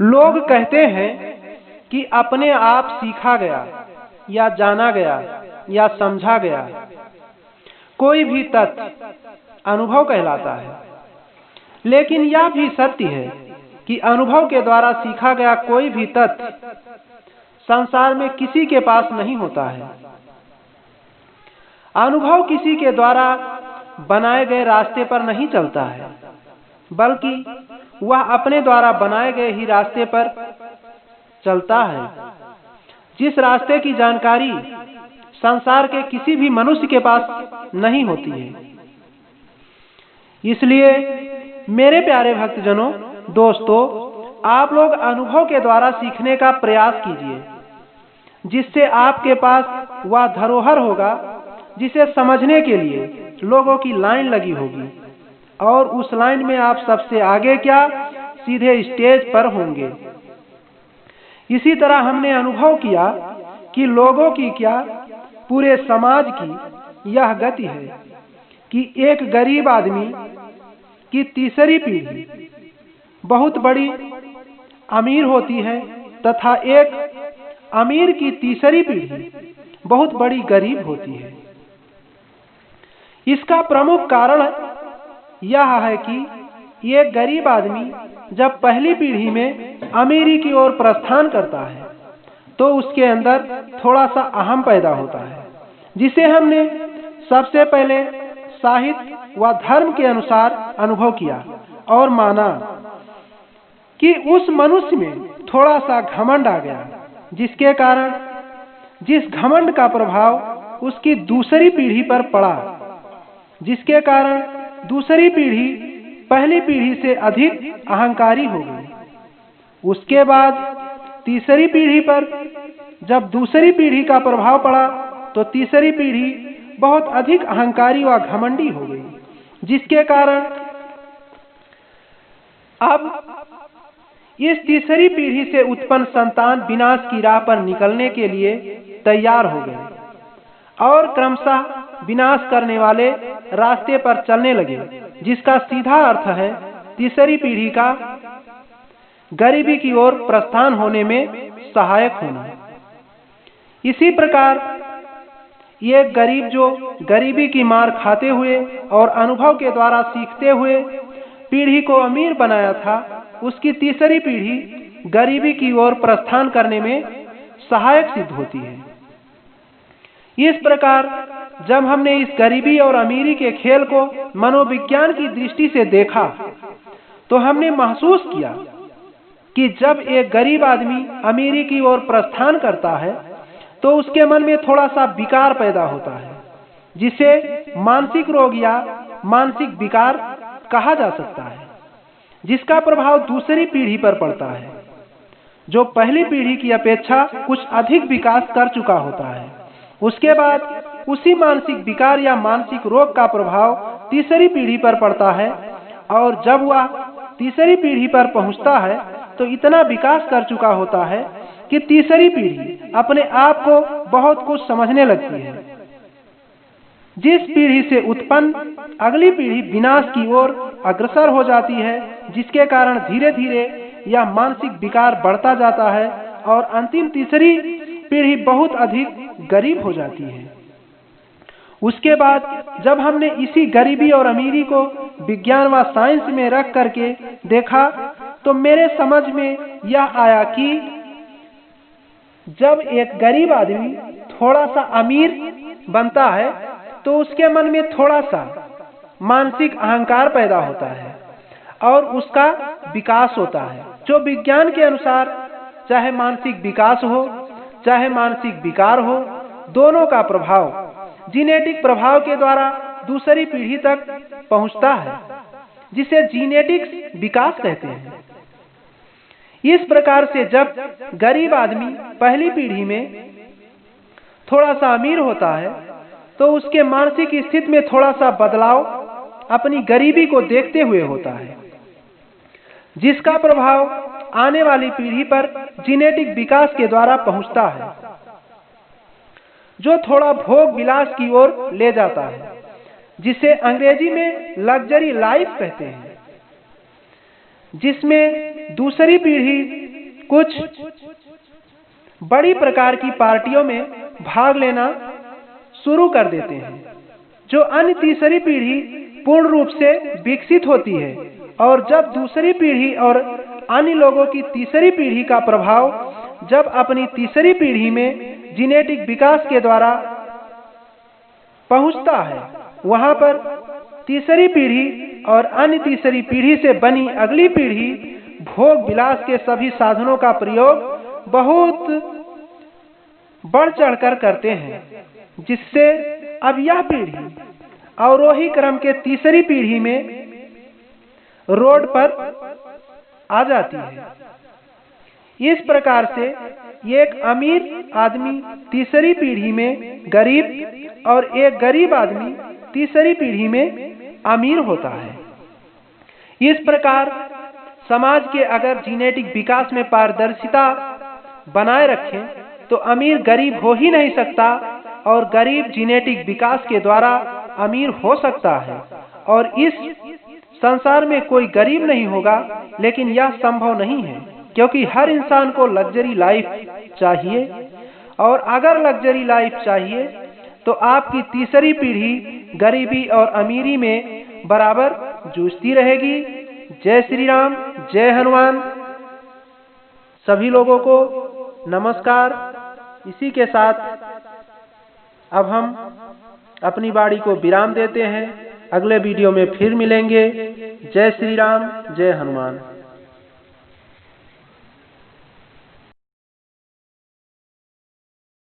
लोग कहते हैं कि अपने आप सीखा गया या जाना गया या समझा गया कोई भी तथ्य अनुभव कहलाता है। लेकिन यह भी सत्य है कि अनुभव के द्वारा सीखा गया कोई भी तथ्य संसार में किसी के पास नहीं होता है। अनुभव किसी के द्वारा बनाए गए रास्ते पर नहीं चलता है, बल्कि वह अपने द्वारा बनाए गए ही रास्ते पर चलता है, जिस रास्ते की जानकारी संसार के किसी भी मनुष्य के पास नहीं होती है। इसलिए मेरे प्यारे भक्तजनों, दोस्तों, आप लोग अनुभव के द्वारा सीखने का प्रयास कीजिए, जिससे आपके पास वह धरोहर होगा जिसे समझने के लिए लोगों की लाइन लगी होगी, और उस लाइन में आप सबसे आगे क्या सीधे स्टेज पर होंगे। इसी तरह हमने अनुभव किया कि लोगों की क्या पूरे समाज की यह गति है कि एक गरीब आदमी की तीसरी पीढ़ी बहुत बड़ी अमीर होती है तथा एक अमीर की तीसरी पीढ़ी बहुत बड़ी गरीब होती है। इसका प्रमुख कारण यह है कि एक गरीब आदमी जब पहली पीढ़ी में अमीरी की ओर प्रस्थान करता है तो उसके अंदर थोड़ा सा अहम पैदा होता है, जिसे हमने सबसे पहले साहित्य व धर्म के अनुसार अनुभव किया और माना कि उस मनुष्य में थोड़ा सा घमंड आ गया, जिसके कारण जिस घमंड का प्रभाव उसकी दूसरी पीढ़ी पर पड़ा, जिसके कारण दूसरी पीढ़ी पहली पीढ़ी से अधिक अहंकारी हो गई। उसके बाद तीसरी पीढ़ी पर जब दूसरी पीढ़ी का प्रभाव पड़ा तो तीसरी पीढ़ी बहुत अधिक अहंकारी व घमंडी हो गई, जिसके कारण अब इस तीसरी पीढ़ी से उत्पन्न संतान विनाश की राह पर निकलने के लिए तैयार हो गए और क्रमशः विनाश करने वाले रास्ते पर चलने लगे, जिसका सीधा अर्थ है तीसरी पीढ़ी का गरीबी की ओर प्रस्थान होने में सहायक होना। इसी प्रकार ये गरीब जो गरीबी की मार खाते हुए और अनुभव के द्वारा सीखते हुए पीढ़ी को अमीर बनाया था, उसकी तीसरी पीढ़ी गरीबी की ओर प्रस्थान करने में सहायक सिद्ध होती है। इस प्रकार जब हमने इस गरीबी और अमीरी के खेल को मनोविज्ञान की दृष्टि से देखा तो हमने महसूस किया कि जब एक गरीब आदमी अमीरी की ओर प्रस्थान करता है तो उसके मन में थोड़ा सा विकार पैदा होता है, जिसे मानसिक रोग या मानसिक विकार कहा जा सकता है, जिसका प्रभाव दूसरी पीढ़ी पर पड़ता है, जो पहली पीढ़ी की अपेक्षा कुछ अधिक विकास कर चुका होता है। उसके बाद उसी मानसिक विकार या मानसिक रोग का प्रभाव तीसरी पीढ़ी पर पड़ता है, और जब वह तीसरी पीढ़ी पर पहुंचता है तो इतना विकास कर चुका होता है कि तीसरी पीढ़ी अपने आप को बहुत कुछ समझने लगती है। जिस पीढ़ी से उत्पन्न अगली पीढ़ी विनाश की ओर अग्रसर हो जाती है, जिसके कारण धीरे धीरे यह मानसिक विकार बढ़ता जाता है और अंतिम तीसरी पीढ़ी बहुत अधिक गरीब हो जाती है। उसके बाद जब हमने इसी गरीबी और अमीरी को विज्ञान व साइंस में रख करके देखा तो मेरे समझ में यह आया कि जब एक गरीब आदमी थोड़ा सा अमीर बनता है तो उसके मन में थोड़ा सा मानसिक अहंकार पैदा होता है और उसका विकास होता है, जो विज्ञान के अनुसार चाहे मानसिक विकास हो चाहे मानसिक विकार हो, दोनों का प्रभाव जीनेटिक प्रभाव के द्वारा दूसरी पीढ़ी तक पहुंचता है, जिसे जीनेटिक्स विकास कहते हैं। इस प्रकार से जब गरीब आदमी पहली पीढ़ी में थोड़ा सा अमीर होता है तो उसके मानसिक स्थिति में थोड़ा सा बदलाव अपनी गरीबी को देखते हुए होता है, जिसका प्रभाव आने वाली पीढ़ी पर जीनेटिक विकास के द्वारा पहुंचता है, जो थोड़ा भोग विलास की ओर ले जाता है, जिसे अंग्रेजी में लग्जरी लाइफ कहते हैं, जिसमें दूसरी पीढ़ी कुछ बड़ी प्रकार की पार्टियों में भाग लेना शुरू कर देते हैं। जो अन्य तीसरी पीढ़ी पूर्ण रूप से विकसित होती है और जब दूसरी पीढ़ी और अन्य लोगों की तीसरी पीढ़ी का प्रभाव जब अपनी तीसरी पीढ़ी में जीनेटिक विकास के द्वारा पहुंचता है, वहां पर तीसरी पीढ़ी और अन्य तीसरी पीढ़ी से बनी अगली पीढ़ी भोग विलास के सभी साधनों का प्रयोग बहुत बढ़ चढ़कर करते हैं, जिससे अब यह पीढ़ी अवरोही क्रम के तीसरी पीढ़ी में रोड पर आ जाती है। इस प्रकार से एक अमीर आदमी तीसरी पीढ़ी में गरीब और एक गरीब आदमी तीसरी पीढ़ी में अमीर होता है। इस प्रकार समाज के अगर जीनेटिक विकास में पारदर्शिता बनाए रखें तो अमीर गरीब हो ही नहीं सकता और गरीब जीनेटिक विकास के द्वारा अमीर हो सकता है। और इस संसार में कोई गरीब नहीं होगा, लेकिन यह संभव नहीं है क्योंकि हर इंसान को लग्जरी लाइफ चाहिए और अगर लग्जरी लाइफ चाहिए तो आपकी तीसरी पीढ़ी गरीबी और अमीरी में बराबर जूझती रहेगी। जय श्री राम, जय हनुमान। सभी लोगों को नमस्कार। इसी के साथ अब हम अपनी वाणी को विराम देते हैं। अगले वीडियो में फिर मिलेंगे। जय श्री राम, जय हनुमान।